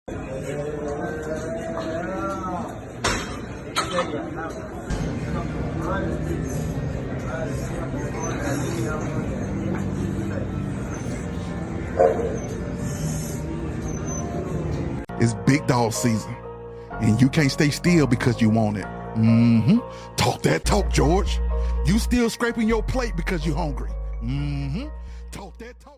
It's big dog season, and you can't stay still because you want it. Talk that talk, George. You still scraping your plate because you're hungry. Talk that talk.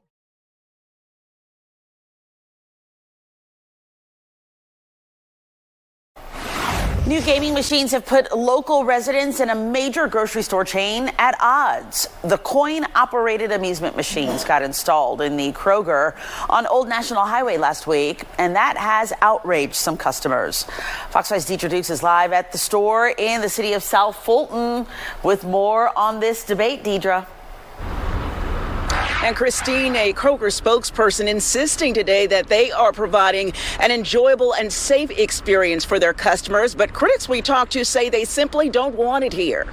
New gaming machines have put local residents in a major grocery store chain at odds. The coin-operated amusement machines got installed in the Kroger on Old National Highway last week, and that has outraged some customers. Fox 5's Deidre Dukes is live at the store in the city of South Fulton with more on this debate. Deidre. And Christine, a Kroger spokesperson, insisting today that they are providing an enjoyable and safe experience for their customers. But critics we talked to say they simply don't want it here.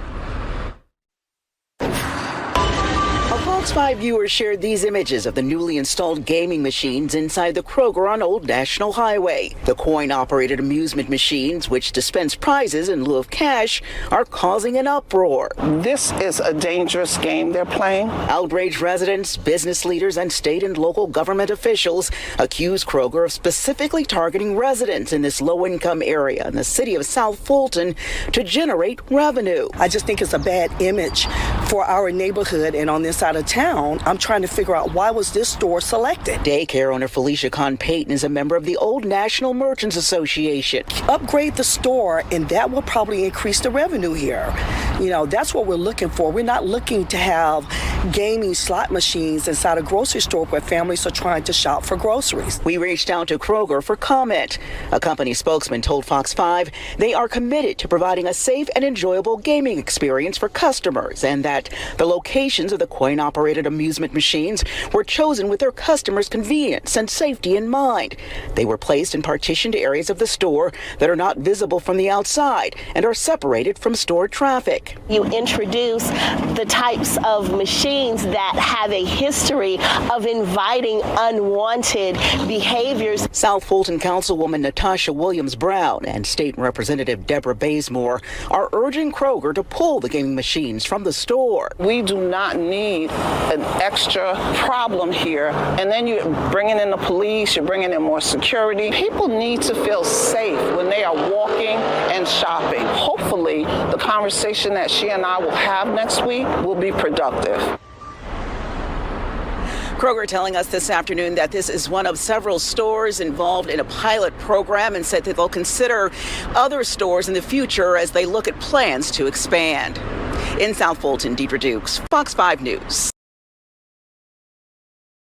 A Fox 5 viewer shared these images of the newly installed gaming machines inside the Kroger on Old National Highway. The coin-operated amusement machines, which dispense prizes in lieu of cash, are causing an uproar. This is a dangerous game they're playing. Outraged residents, business leaders, and state and local government officials accuse Kroger of specifically targeting residents in this low-income area in the city of South Fulton to generate revenue. I just think it's a bad image for our neighborhood, and on this side of town, I'm trying to figure out why was this store selected. Daycare owner Felicia Kahn-Payton is a member of the Old National Merchants Association. Upgrade the store, and that will probably increase the revenue here. You know, that's what we're looking for. We're not looking to have gaming slot machines inside a grocery store where families are trying to shop for groceries. We reached out to Kroger for comment. A company spokesman told Fox 5 they are committed to providing a safe and enjoyable gaming experience for customers, and that the locations of the coin-operated amusement machines were chosen with their customers' convenience and safety in mind. They were placed in partitioned areas of the store that are not visible from the outside and are separated from store traffic. You introduce the types of machines that have a history of inviting unwanted behaviors. South Fulton Councilwoman Natasha Williams-Brown and State Representative Deborah Bazemore are urging Kroger to pull the gaming machines from the store. We do not need an extra problem here. And then you're bringing in the police, you're bringing in more security. People need to feel safe when they are walking and shopping. Hopefully, the conversation that she and I will have next week will be productive. Kroger telling us this afternoon that this is one of several stores involved in a pilot program and said that they'll consider other stores in the future as they look at plans to expand. In South Fulton, Deidre Dukes, Fox 5 News.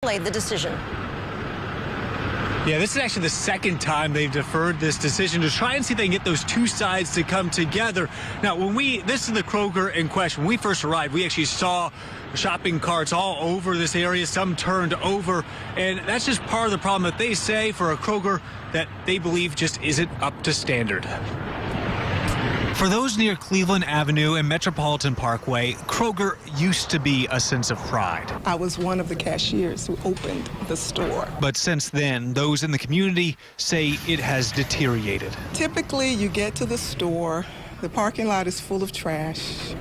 The decision. Yeah, this is actually the second time they've deferred this decision to try and see if they can get those two sides to come together. Now, this is the Kroger in question. When we first arrived, we actually saw shopping carts all over this area, some turned over, and that's just part of the problem that they say for a Kroger that they believe just isn't up to standard. For those near Cleveland Avenue and Metropolitan Parkway, Kroger used to be a sense of pride. I was one of the cashiers who opened the store. But since then, those in the community say it has deteriorated. Typically, you get to the store, the parking lot is full of trash.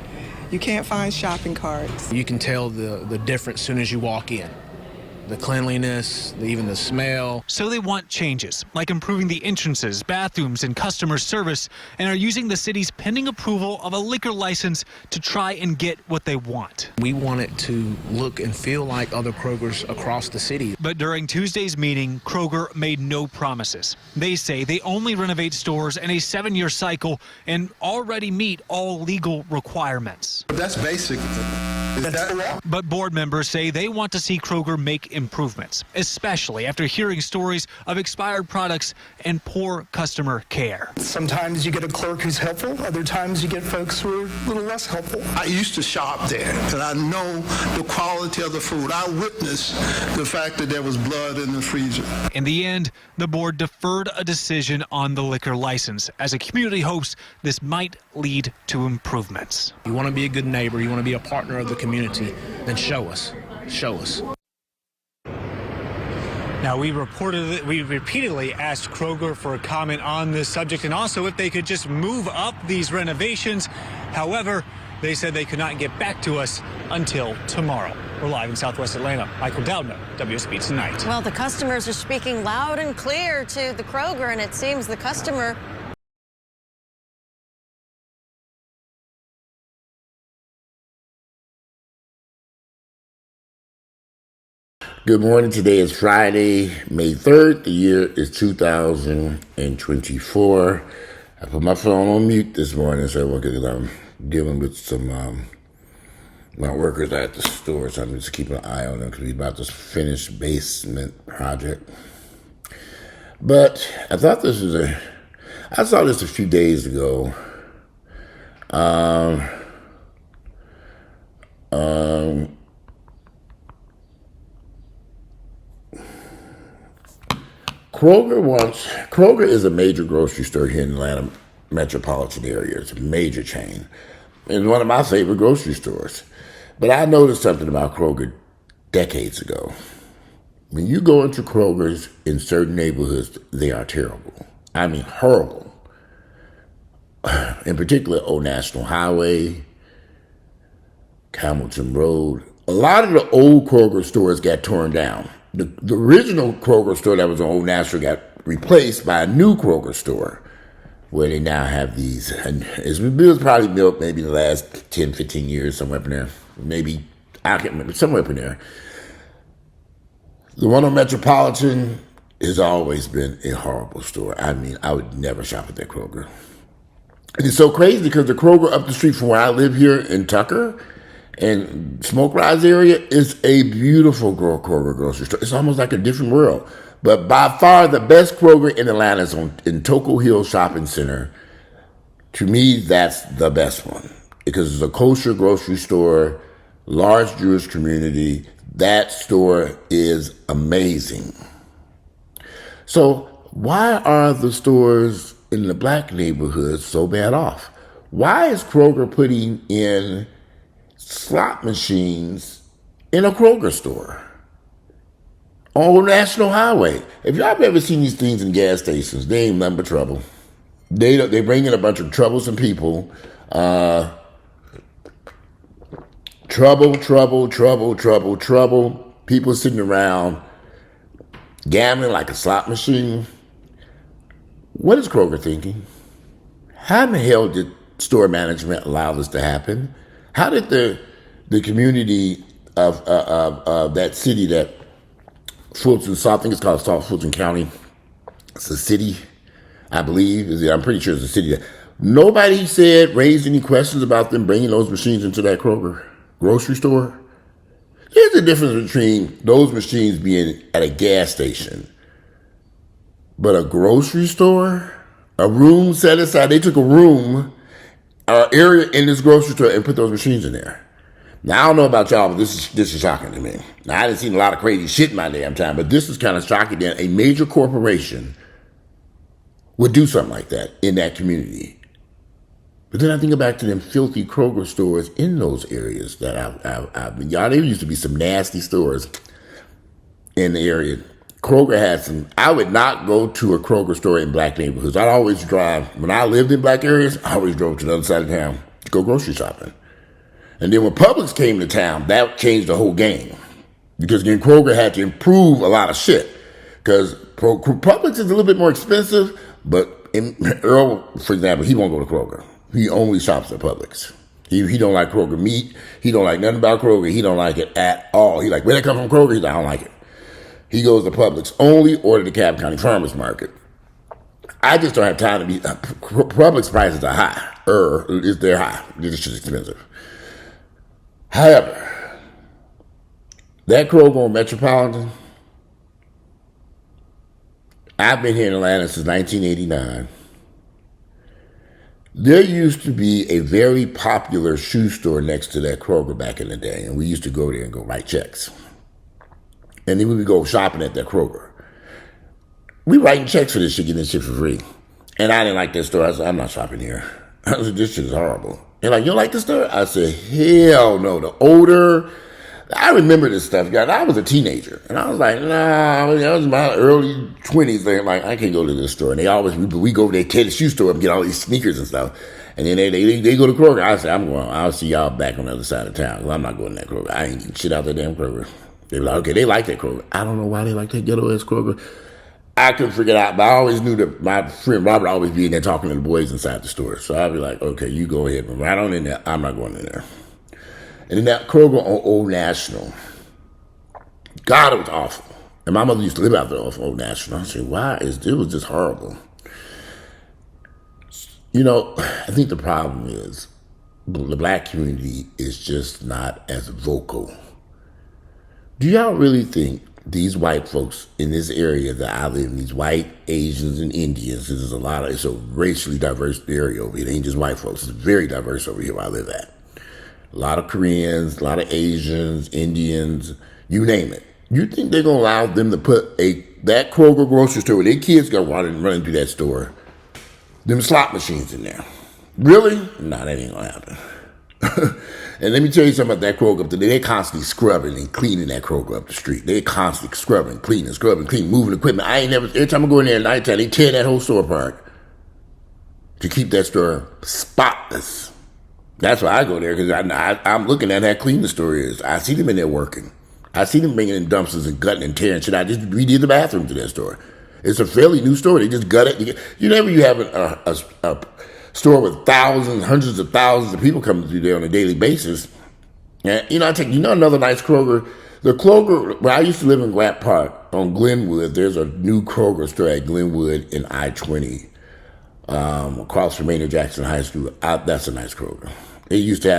You can't find shopping carts. You can tell the difference as soon as you walk in. The cleanliness, even the smell. So they want changes, like improving the entrances, bathrooms, and customer service, and are using the city's pending approval of a liquor license to try and get what they want. We want it to look and feel like other Krogers across the city. But during Tuesday's meeting, Kroger made no promises. They say they only renovate stores in a 7-year cycle and already meet all legal requirements. That's basic. But board members say they want to see Kroger make improvements, especially after hearing stories of expired products and poor customer care. Sometimes you get a clerk who's helpful. Other times you get folks who are a little less helpful. I used to shop there, and I know the quality of the food. I witnessed the fact that there was blood in the freezer. In the end, the board deferred a decision on the liquor license, as a community hopes this might lead to improvements. You want to be a good neighbor, you want to be a partner of the community, then show us. Show us. Now, we repeatedly asked Kroger for a comment on this subject and also if they could just move up these renovations. However, they said they could not get back to us until tomorrow. We're live in Southwest Atlanta. Michael Dowdner, WSB Tonight. Well, the customers are speaking loud and clear to the Kroger, and it seems the customer Good morning. Today is Friday, May 3rd. The year is 2024. I put my phone on mute this morning because I'm dealing with some my workers at the store, so I'm just keeping an eye on them because we're about to finish basement project. But I thought I saw this a few days ago. Kroger is a major grocery store here in the Atlanta metropolitan area. It's a major chain. It's one of my favorite grocery stores. But I noticed something about Kroger decades ago. When you go into Kroger's in certain neighborhoods, they are terrible. I mean, horrible. In particular, Old National Highway, Hamilton Road. A lot of the old Kroger stores got torn down. The original Kroger store that was on Old National got replaced by a new Kroger store where they now have these. And it was probably built maybe the last 10, 15 years, somewhere up in there. Maybe, I can't remember, somewhere up in there. The one on Metropolitan has always been a horrible store. I mean, I would never shop at that Kroger. And it's so crazy because the Kroger up the street from where I live here in Tucker and Smoke Rise area is a beautiful Kroger grocery store. It's almost like a different world. But by far the best Kroger in Atlanta is in Toco Hill Shopping Center. To me, that's the best one because it's a kosher grocery store, large Jewish community. That store is amazing. So why are the stores in the black neighborhoods so bad off? Why is Kroger putting in slot machines in a Kroger store on National Highway? If y'all have ever seen these things in gas stations, they ain't nothing but trouble. They bring in a bunch of troublesome people. Trouble. People sitting around gambling like a slot machine. What is Kroger thinking? How in the hell did store management allow this to happen? How did the community of that city, that Fulton, I think it's called South Fulton County. It's a city, I believe. I'm pretty sure it's a city. Nobody raised any questions about them bringing those machines into that Kroger grocery store. There's a difference between those machines being at a gas station, but a grocery store, a room set aside. They took a room, area in this grocery store and put those machines in there. Now, I don't know about y'all, but this is shocking to me. Now, I haven't seen a lot of crazy shit in my damn time, but this is kind of shocking that a major corporation would do something like that in that community. But then I think back to them filthy Kroger stores in those areas that I've been. Y'all, there used to be some nasty stores in the area. Kroger had some. I would not go to a Kroger store in black neighborhoods. I'd always drive. When I lived in black areas, I always drove to the other side of town to go grocery shopping. And then when Publix came to town, that changed the whole game. Because then Kroger had to improve a lot of shit. Because Publix is a little bit more expensive, but Earl, for example, he won't go to Kroger. He only shops at Publix. He don't like Kroger meat. He don't like nothing about Kroger. He don't like it at all. He like, where they come from Kroger? He's like, I don't like it. He goes to Publix only or to the Cobb County Farmers Market. I just don't have time to be. Publix prices are high. They're high. This shit's expensive. However, that Kroger on Metropolitan, I've been here in Atlanta since 1989. There used to be a very popular shoe store next to that Kroger back in the day, and we used to go there and go write checks. And then we would go shopping at that Kroger. We writing checks for this shit, getting this shit for free. And I didn't like that store. I said, I'm not shopping here. I said, this shit is horrible. They're like, you don't like this store? I said, hell no. The odor, I remember this stuff, guys. I was a teenager, and I was like, nah, that was my early 20s. Thing. Like, I can't go to this store. And they always, we go to their shoe store and get all these sneakers and stuff. And then they go to Kroger. I say, I'll see y'all back on the other side of town. Because I'm not going to that Kroger. I ain't getting shit out that damn Kroger. They were like, okay, they like that Kroger. I don't know why they like that ghetto-ass Kroger. I couldn't figure it out, but I always knew that my friend Robert always be in there talking to the boys inside the store. So I'd be like, okay, you go ahead. But right on in there, I'm not going in there. And then that Kroger on Old National, God, it was awful. And my mother used to live out there off Old National. I said, it was just horrible. You know, I think the problem is the black community is just not as vocal. Do y'all really think these white folks in this area that I live in, these white, Asians, and Indians, it's a racially diverse area over here. It ain't just white folks. It's very diverse over here where I live at. A lot of Koreans, a lot of Asians, Indians, you name it. You think they're going to allow them to put that Kroger grocery store where their kids go running through that store, them slot machines in there? Really? No, that ain't going to happen. And let me tell you something about that Kroger up there. They're constantly scrubbing and cleaning that Kroger up the street. They're constantly scrubbing, cleaning, moving equipment. Every time I go in there at nighttime, they tear that whole store apart to keep that store spotless. That's why I go there, because I'm looking at how clean the store is. I see them in there working. I see them bringing in dumpsters and gutting and tearing shit. I just redid the bathroom to that store. It's a fairly new store. They just gut it. You have a store with thousands, hundreds of thousands of people coming through there on a daily basis. And, another nice Kroger. The Kroger, where I used to live in Grant Park on Glenwood, there's a new Kroger store at Glenwood in I-20. Across from Maynard Jackson High School. That's a nice Kroger. They used to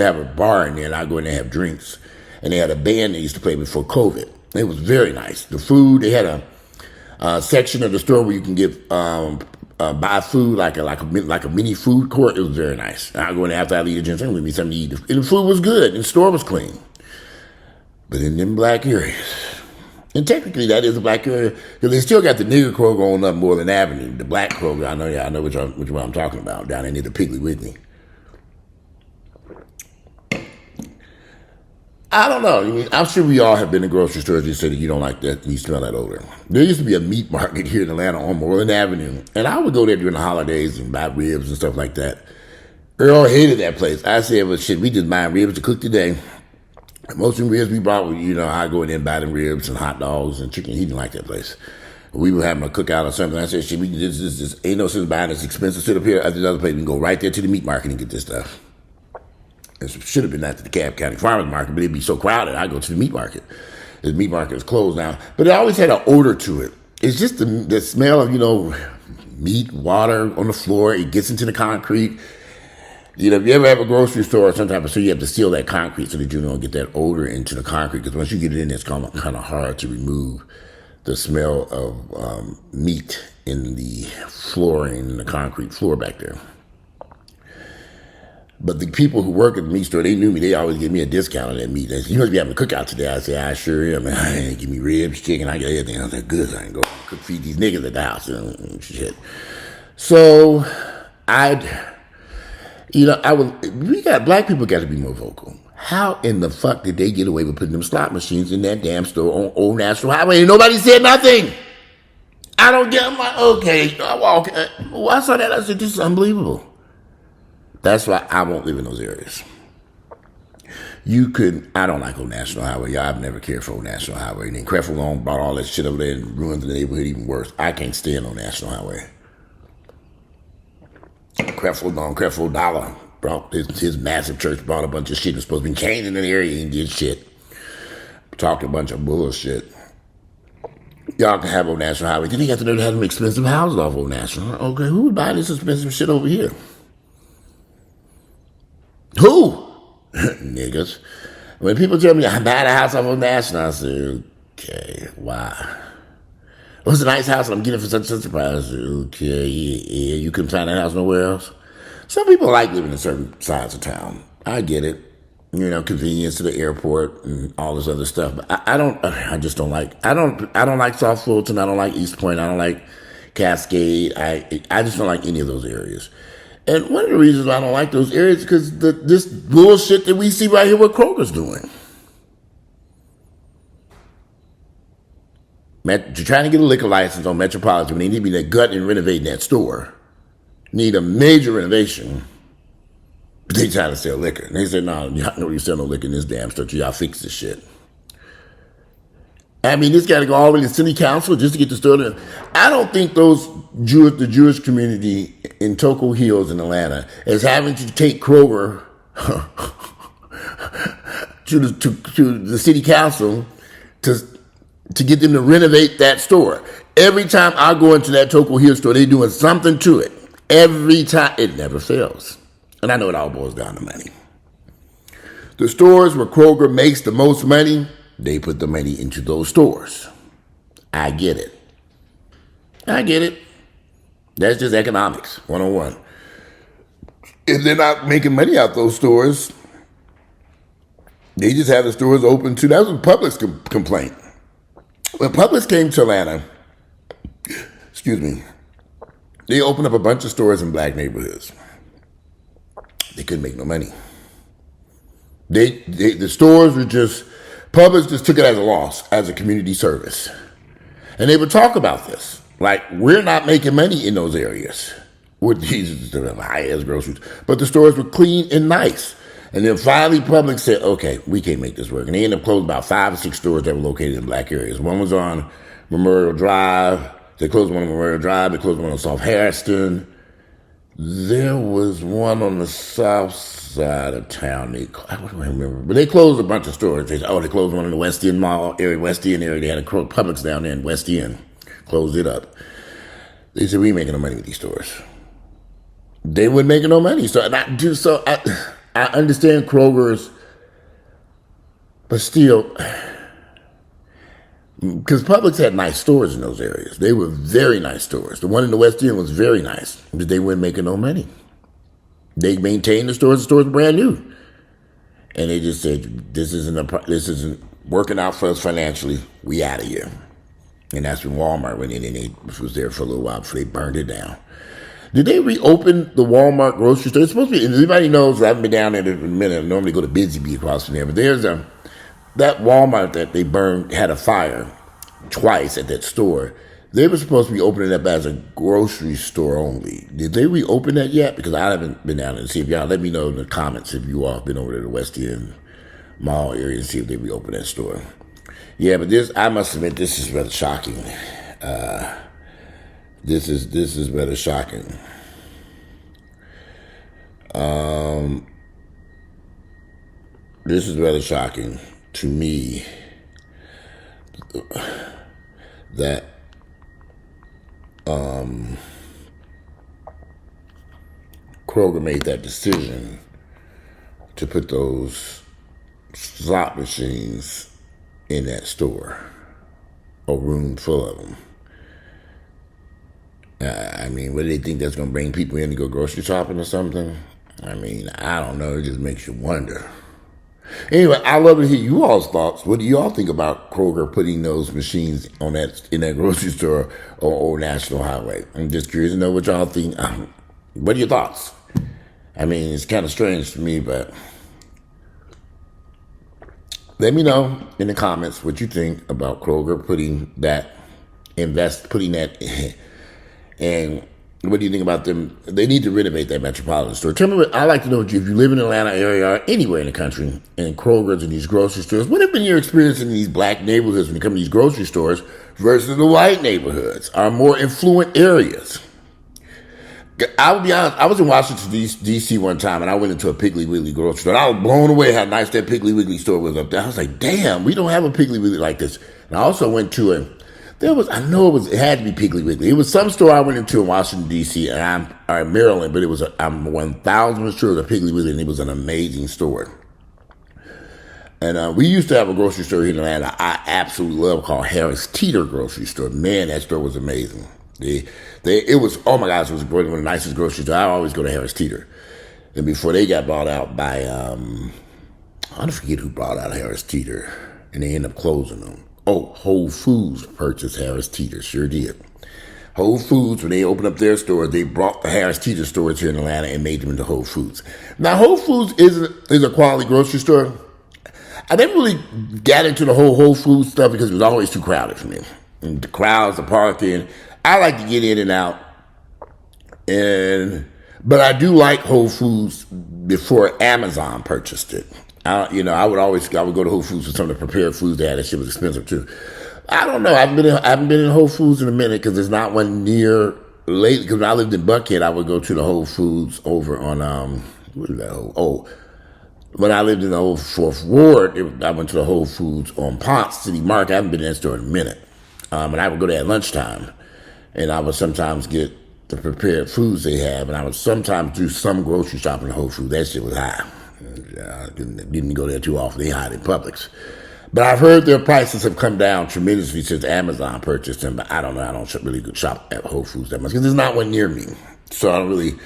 have a bar in there, and I'd go in there and have drinks. And they had a band they used to play before COVID. It was very nice. The food, they had a section of the store where you can get buy food like a mini food court. It was very nice. I'd go in there after I leave the gym, with me something to eat. And the food was good, and the store was clean. But in them black areas, and technically that is a black area, because they still got the nigger Kroger on up Moreland Avenue. The black Kroger, I know which one I'm talking about, down there near the Piggly Wiggly. I don't know. I'm sure we all have been to grocery stores and said that you don't like that, you smell that odor. There used to be a meat market here in Atlanta on Moreland Avenue, and I would go there during the holidays and buy ribs and stuff like that. Earl hated that place. I said, well, shit, we just buy ribs to cook today. Most of the ribs we bought, I go in there and buy them ribs and hot dogs and chicken. He didn't like that place. We were having a cookout or something. I said, shit, this ain't no sense buying this expensive shit up here at this other place. We can go right there to the meat market and get this stuff. It should have been at the DeKalb County Farmers Market, but it'd be so crowded, I go to the meat market. The meat market is closed now. But it always had an odor to it. It's just the smell of, meat, water on the floor. It gets into the concrete. If you ever have a grocery store or some type of store, you have to seal that concrete so that you don't get that odor into the concrete. Because once you get it in, it's kind of hard to remove the smell of meat in the flooring, in the concrete floor back there. But the people who work at the meat store, they knew me. They always give me a discount on that meat. They said, you must be having a cookout today. I said, I sure am. Give me ribs, chicken, I got everything. I was like, good, I can go feed these niggas at the house and shit. So, black people got to be more vocal. How in the fuck did they get away with putting them slot machines in that damn store on Old National Highway and nobody said nothing? I don't get, I'm like, okay. I saw that, I said, this is unbelievable. That's why I won't live in those areas. I don't like Old National Highway. Y'all, I've never cared for Old National Highway. And then Creflo Long bought all that shit over there and ruined the neighborhood even worse. I can't stand Old National Highway. Creflo Dollar brought his massive church, brought a bunch of shit. It was supposed to be Canaan in the area and did shit. Talked a bunch of bullshit. Y'all can have Old National Highway. Then they got to know to have them expensive houses off Old National. Okay, who would buy this expensive shit over here? Who? Niggas. When people tell me I bought a house off Old National, I say, okay, why? What's a nice house and I'm getting it for such a price? Okay, yeah, you couldn't find that house nowhere else? Some people like living in certain sides of town. I get it. Convenience to the airport and all this other stuff. But I just don't like, I don't like South Fulton. I don't like East Point. I don't like Cascade. I just don't like any of those areas. And one of the reasons why I don't like those areas is because this bullshit that we see right here what Kroger's doing. You're trying to get a liquor license on Metropolitan when they need to be that gut and renovating that store. Need a major renovation. But they trying to sell liquor. And they said, no, y'all know you sell no liquor in this damn store. Y'all fix this shit. I mean, this got to go all the way to city council just to get the store done. I don't think the Jewish community in Toco Hills in Atlanta is having to take Kroger to the city council to get them to renovate that store. Every time I go into that Toco Hills store, they're doing something to it. Every time. It never fails. And I know it all boils down to money. The stores where Kroger makes the most money, they put the money into those stores. I get it. That's just economics, 101. If they're not making money out those stores, they just have the stores open too. That was Publix complaint. When Publix came to Atlanta, they opened up a bunch of stores in black neighborhoods. They couldn't make no money. The stores were Publix just took it as a loss, as a community service. And they would talk about this. Like, we're not making money in those areas with these high-ass groceries. But the stores were clean and nice. And then finally Publix said, okay, we can't make this work. And they ended up closing about 5 or 6 stores that were located in black areas. One was on Memorial Drive. They closed one on Memorial Drive. They closed one on South Harrison. There was one on the south side of town. I don't remember. But they closed a bunch of stores. They closed one in the West End Mall area, West End area. They had a Publix down there in West End. Closed it up. They said, we ain't making no money with these stores. They weren't making no money. I understand Kroger's, but still, because Publix had nice stores in those areas. They were very nice stores. The one in the West End was very nice, but they weren't making no money. They maintained the stores were brand new. And they just said, this isn't working out for us financially. We out of here. And that's when Walmart went in and they was there for a little while before they burned it down. Did they reopen the Walmart grocery store? It's supposed to be, and everybody knows, I haven't been down there in a minute. I normally go to Busy Bee across from there, but there's that Walmart that they burned had a fire twice at that store. They were supposed to be opening up as a grocery store only. Did they reopen that yet? Because I haven't been down there to see if y'all, let me know in the comments if you all have been over to the West End Mall area and see if they reopened that store. Yeah, but I must admit, this is rather shocking. This is rather shocking. This is rather shocking to me that Kroger made that decision to put those slot machines in that store, a room full of them. I mean, what do they think that's going to bring people in to go grocery shopping or something? I mean, I don't know. It just makes you wonder. Anyway, I'd love to hear you all's thoughts. What do you all think about Kroger putting those machines in that grocery store or Old National Highway? I'm just curious to know what y'all think. What are your thoughts? I mean, it's kind of strange to me, but let me know in the comments what you think about Kroger putting that. And what do you think about them? They need to renovate that Metropolitan store. Tell me I'd like to know if you live in the Atlanta area or anywhere in the country, and Kroger's and these grocery stores, what have been your experience in these black neighborhoods when you come to these grocery stores versus the white neighborhoods, our more affluent areas? I will be honest, I was in Washington, D.C. one time, and I went into a Piggly Wiggly grocery store. And I was blown away how nice that Piggly Wiggly store was up there. I was like, damn, we don't have a Piggly Wiggly like this. And I also went to it had to be Piggly Wiggly. It was some store I went into in Washington, D.C., and Maryland, but I'm 1,000% sure it was a Piggly Wiggly, and it was an amazing store. And we used to have a grocery store here in Atlanta I absolutely love called Harris Teeter Grocery Store. Man, that store was amazing. It was, oh my gosh, it was one of the nicest grocery stores. I always go to Harris Teeter. And before they got bought out by, I forget who bought out Harris Teeter, and they ended up closing them. Oh, Whole Foods purchased Harris Teeter, sure did. Whole Foods, when they opened up their stores, they brought the Harris Teeter stores here in Atlanta and made them into Whole Foods. Now, Whole Foods is a quality grocery store. I never really got into the whole Whole Foods stuff because it was always too crowded for me. and the crowds, the parking. I like to get in and out, but I do like Whole Foods before Amazon purchased it. I would go to Whole Foods for some of the prepared foods they had. That shit was expensive too. I don't know. I haven't been in Whole Foods in a minute because there's not one near lately. Because when I lived in Buckhead, I would go to the Whole Foods over on what is that? When I lived in the old Fourth Ward, I went to the Whole Foods on Ponce City Market. I haven't been in that store in a minute. And I would go there at lunchtime, and I would sometimes get the prepared foods they have, and I would sometimes do some grocery shopping at Whole Foods. That shit was high. I didn't go there too often. They hide in Publix. But I've heard their prices have come down tremendously since Amazon purchased them. But I don't know. I don't really shop at Whole Foods that much because there's not one near me. So I don't really.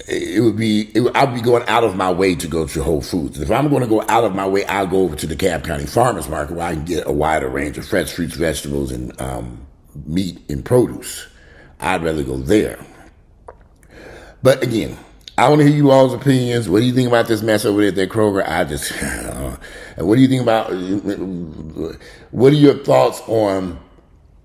I'd be going out of my way to go to Whole Foods. If I'm going to go out of my way, I'll go over to the DeKalb County Farmers Market where I can get a wider range of fresh fruits, vegetables, and meat and produce. I'd rather go there. But again, I want to hear you all's opinions. What do you think about this mess over there at that Kroger? And what do you think about, what are your thoughts on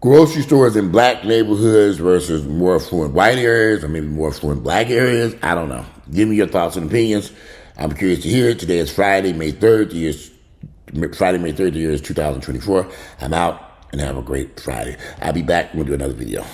grocery stores in black neighborhoods versus more affluent white areas or maybe more affluent black areas? I don't know. Give me your thoughts and opinions. I'm curious to hear it. Today is Friday, May 3rd. The year is 2024. I'm out, and have a great Friday. I'll be back. We'll do another video.